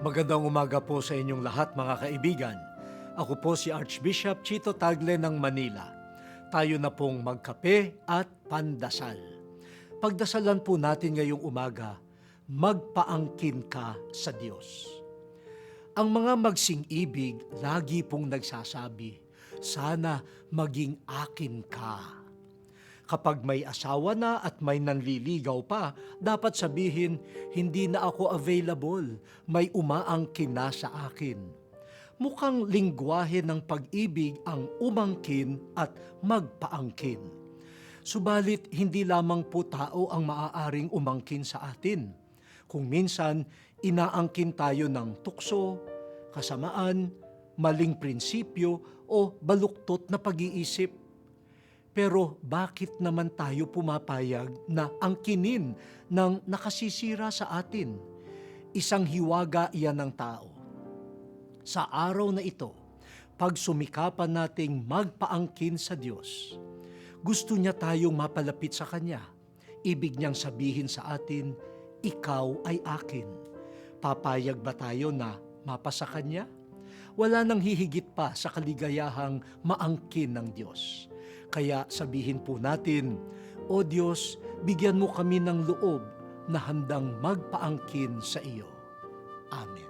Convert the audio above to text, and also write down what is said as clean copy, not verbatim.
Magandang umaga po sa inyong lahat mga kaibigan. Ako po si Archbishop Chito Tagle ng Manila. Tayo na pong magkape at pandasal. Pagdasalan po natin ngayong umaga, magpaangkin ka sa Diyos. Ang mga magsing-ibig lagi pong nagsasabi, sana maging akin ka. Kapag may asawa na at may nanliligaw pa, dapat sabihin, hindi na ako available, may umaangkin na sa akin. Mukhang lingwahe ng pag-ibig ang umangkin at magpaangkin. Subalit, hindi lamang po tao ang maaaring umangkin sa atin. Kung minsan, inaangkin tayo ng tukso, kasamaan, maling prinsipyo o baluktot na pag-iisip. Pero bakit naman tayo pumapayag na angkinin ng nakasisira sa atin? Isang hiwaga iyan ng tao. Sa araw na ito, pag sumikapan nating magpaangkin sa Diyos, gusto niya tayong mapalapit sa Kanya. Ibig niyang sabihin sa atin, ikaw ay akin. Papayag ba tayo na mapasa Kanya? Wala nang hihigit pa sa kaligayahang maangkin ng Diyos. Kaya sabihin po natin, O Diyos, bigyan mo kami ng loob na handang magpaangkin sa iyo. Amen.